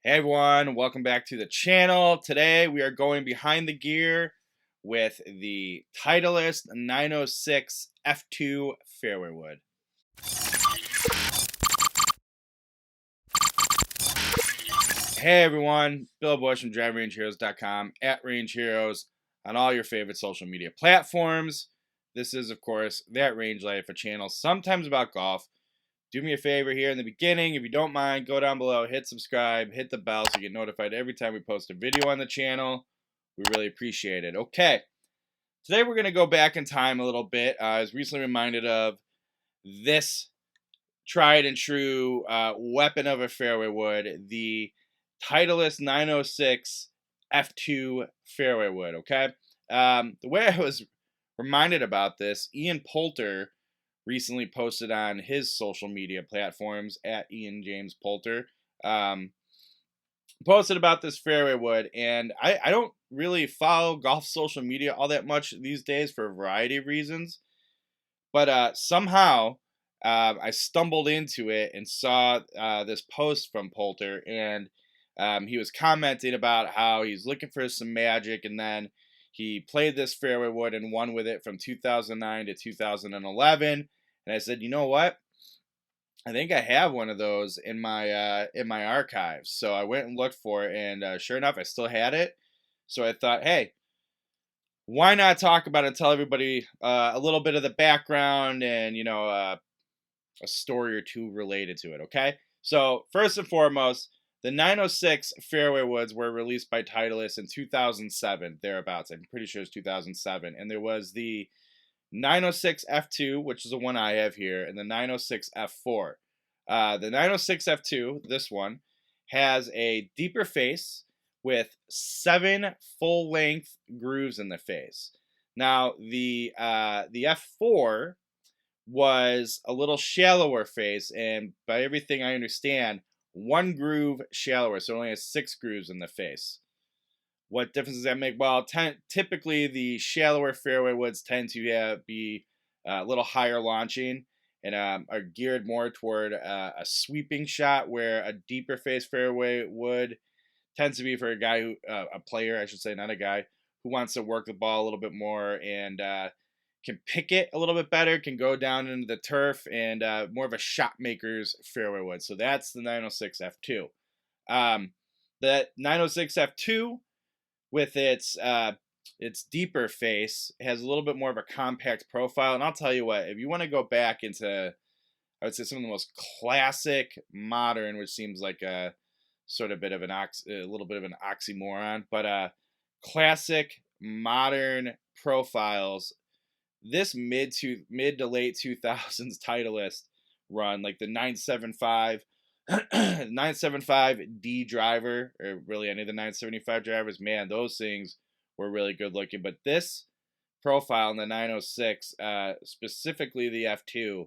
Hey everyone, welcome back to the channel. Today we are going behind the gear with the Titleist 906 F2 Fairway wood. Hey everyone, Bill Bush from DriveRangeHeroes.com, at Range Heroes on all your favorite social media platforms. This is, of course, That Range Life, a channel sometimes about golf. Do me a favor here in the beginning, if you don't mind, go down below, hit subscribe, hit the bell so you get notified every time we post a video on the channel. We really appreciate it. Okay, today we're going to go back in time a little bit. I was recently reminded of this tried and true weapon of a fairway wood, the Titleist 906 F2 fairway wood, okay? The way I was reminded about this, Ian Poulter recently posted on his social media platforms at Ian James Poulter. Posted about this fairway wood, and I don't really follow golf social media all that much these days for a variety of reasons. But somehow I stumbled into it and saw this post from Poulter, and he was commenting about how he's looking for some magic, and then he played this fairway wood and won with it from 2009 to 2011. And I said, you know what? I think I have one of those in my archives. So I went and looked for it, and sure enough, I still had it. So I thought, hey, why not talk about it and tell everybody a little bit of the background and a story or two related to it. Okay, so first and foremost, the 906 fairway woods were released by Titleist in 2007, thereabouts. I'm pretty sure it's 2007, and there was the 906 F2, which is the one I have here, and the 906 F4. The 906 F2, this one, has a deeper face with 7 full-length grooves in the face. Now, the F4 was a little shallower face, and by everything I understand, 1 groove shallower, so it only has 6 grooves in the face. What difference does that make? Well, typically the shallower fairway woods tend to be a little higher launching and are geared more toward a sweeping shot, where a deeper face fairway wood tends to be for a guy who, a player, I should say, not a guy, who wants to work the ball a little bit more and can pick it a little bit better, can go down into the turf, and more of a shot maker's fairway wood. So that's the 906 F2. The 906 F2, with its deeper face, has a little bit more of a compact profile. And I'll tell you what, if you want to go back into, I would say, some of the most classic modern, which seems like a sort of bit of a little bit of an oxymoron, but classic modern profiles, this mid to late 2000s Titleist run, like the 975 975 D driver, or really any of the 975 drivers, man, those things were really good looking. But this profile in the 906, specifically the F2,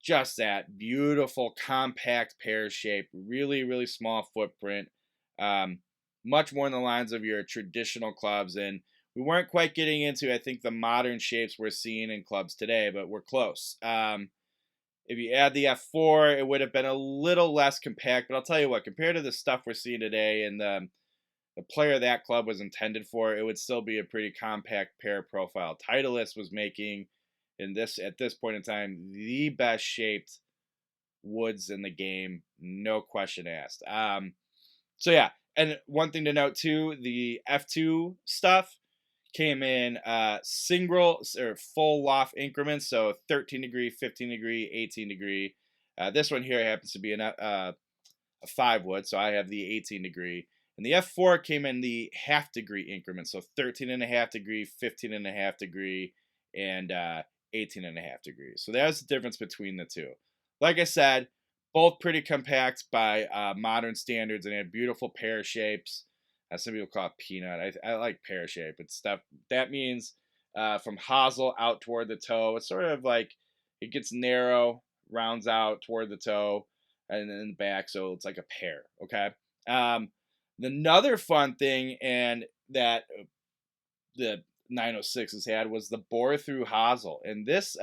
just that beautiful compact pear shape, really, really small footprint, much more in the lines of your traditional clubs. And we weren't quite getting into, I think, the modern shapes we're seeing in clubs today, but we're close. If you add the F4, it would have been a little less compact, but I'll tell you what, compared to the stuff we're seeing today and the player that club was intended for, it would still be a pretty compact pair profile. Titleist was making, at this point in time, the best shaped woods in the game, no question asked. So yeah, and one thing to note too, the F2 stuff came in single or full loft increments, so 13 degree, 15 degree, 18 degree. This one here happens to be a 5 wood, so I have the 18 degree. And the F4 came in the half degree increments, so 13 and a half degree, 15 and a half degree, and 18 and a half degrees. So that's the difference between the two. Like I said, both pretty compact by modern standards, and had beautiful pear shapes. Some people call it peanut. I like pear shape. It's stuff that means from hosel out toward the toe. It's sort of like it gets narrow, rounds out toward the toe, and then the back, so it's like a pear. Okay. Another fun thing, and that the 906s had, was the bore through hosel, and this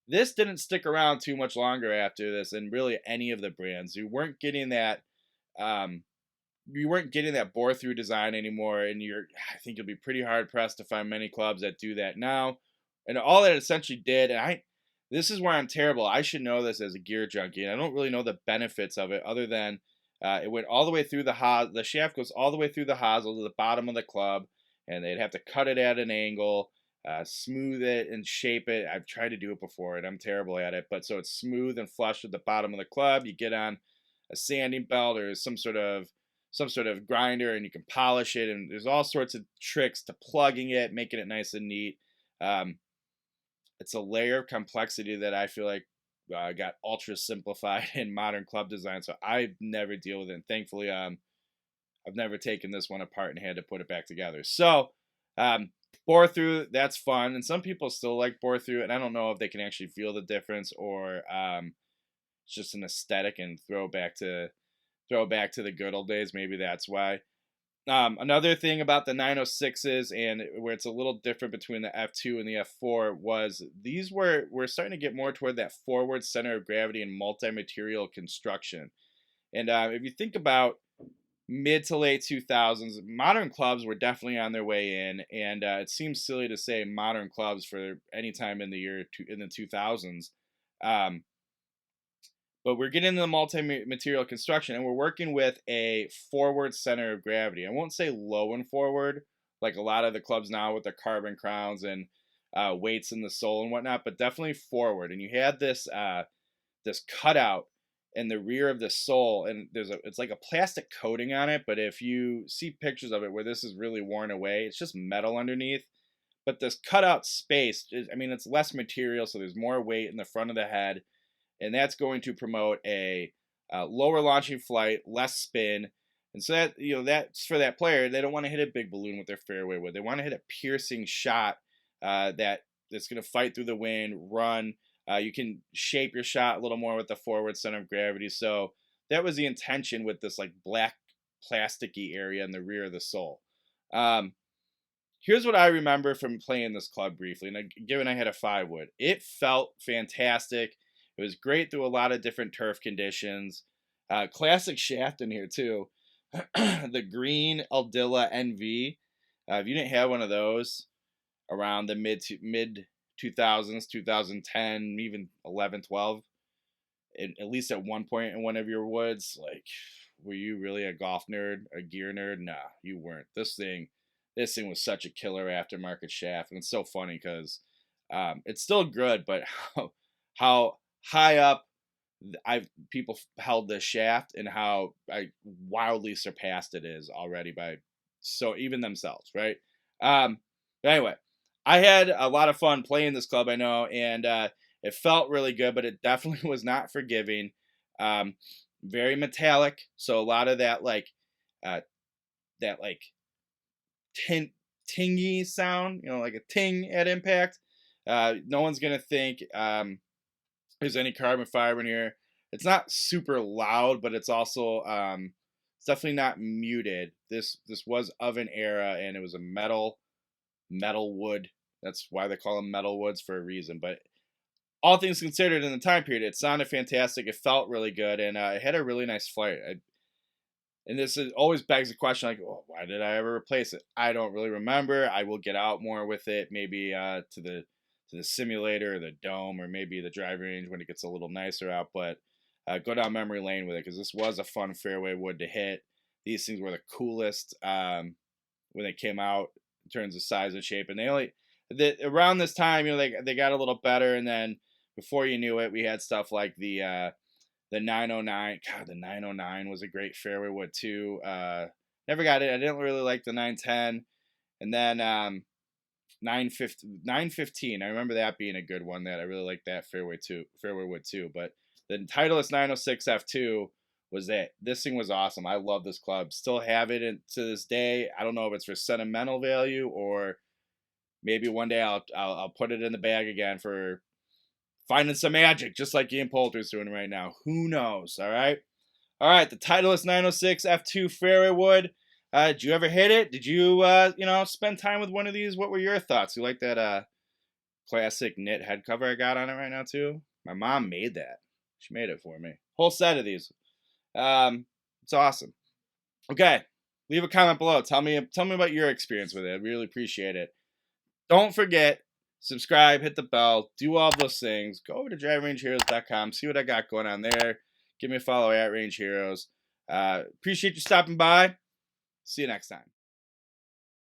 didn't stick around too much longer after this, and really any of the brands. You weren't getting that you weren't getting that bore through design anymore, and I think you'll be pretty hard pressed to find many clubs that do that now. And all that essentially did, and this is where I'm terrible. I should know this as a gear junkie, and I don't really know the benefits of it other than it went all the way through the shaft goes all the way through the hosel to the bottom of the club, and they'd have to cut it at an angle, smooth it and shape it. I've tried to do it before, and I'm terrible at it, but so it's smooth and flush at the bottom of the club. You get on a sanding belt or some sort of grinder, and you can polish it, and there's all sorts of tricks to plugging it, making it nice and neat. um, it's a layer of complexity that I feel like got ultra simplified in modern club design, so I never deal with it, and thankfully I've never taken this one apart and had to put it back together. So um, bore through, that's fun, and some people still like bore through, and I don't know if they can actually feel the difference, or it's just an aesthetic and throw back to the good old days. Maybe that's why. Another thing about the 906s, and where it's a little different between the F2 and the F4, was we're starting to get more toward that forward center of gravity and multi-material construction. And if you think about mid to late 2000s, modern clubs were definitely on their way in, and it seems silly to say modern clubs for any time in the 2000s. Um, but we're getting into the multi-material construction, and we're working with a forward center of gravity. I won't say low and forward like a lot of the clubs now with the carbon crowns and weights in the sole and whatnot, but definitely forward. And you had this cutout in the rear of the sole, and it's like a plastic coating on it. But if you see pictures of it where this is really worn away, it's just metal underneath. But this cutout space, it's less material, so there's more weight in the front of the head, and that's going to promote a lower launching flight, less spin. And so that's for that player. They don't want to hit a big balloon with their fairway wood. They want to hit a piercing shot that's going to fight through the wind, run. You can shape your shot a little more with the forward center of gravity. So that was the intention with this like black plasticky area in the rear of the sole. Here's what I remember from playing this club briefly, and given I had a 5-wood, it felt fantastic. It was great through a lot of different turf conditions. Classic shaft in here too. The green Aldila NV. If you didn't have one of those around the mid 2000s, 2010, even 11, 12, at least at one point in one of your woods, like, were you really a golf nerd, a gear nerd? Nah, you weren't. This thing was such a killer aftermarket shaft, and it's so funny because it's still good, but how high up people held this shaft, and how wildly surpassed it is already by even themselves, right? But anyway, I had a lot of fun playing this club, I know, and it felt really good, but it definitely was not forgiving. Very metallic, so a lot of that that tingy sound, like a ting at impact. No one's gonna think there's any carbon fiber in here. It's not super loud, but it's also it's definitely not muted. This was of an era, and it was a metal wood. That's why they call them metal woods for a reason. But all things considered, in the time period, it sounded fantastic. It felt really good, and it had a really nice flight. And this always begs the question, like, oh, why did I ever replace it? I don't really remember. I will get out more with it, maybe to the simulator or the dome, or maybe the driving range when it gets a little nicer out. But go down memory lane with it, because this was a fun fairway wood to hit. These things were the coolest when they came out in terms of size and shape. And around this time, they got a little better, and then before you knew it, we had stuff like the 909. God, the 909 was a great fairway wood too. Never got it. I didn't really like the 910, and then 915. I remember that being a good one. That I really liked that fairway wood too. But the Titleist 906 F2 was that. This thing was awesome. I love this club. Still have it to this day. I don't know if it's for sentimental value, or maybe one day I'll put it in the bag again for finding some magic, just like Ian Poulter's doing right now. Who knows? All right. The Titleist 906 F2 fairway wood. Did you ever hit it? Did you spend time with one of these? What were your thoughts? You like that classic knit head cover I got on it right now too? My mom made that. She made it for me. Whole set of these. It's awesome. Okay, leave a comment below. Tell me about your experience with it. I really appreciate it. Don't forget, subscribe, hit the bell, do all those things. Go over to drivingrangeheroes.com, see what I got going on there. Give me a follow at Range Heroes. Appreciate you stopping by. See you next time.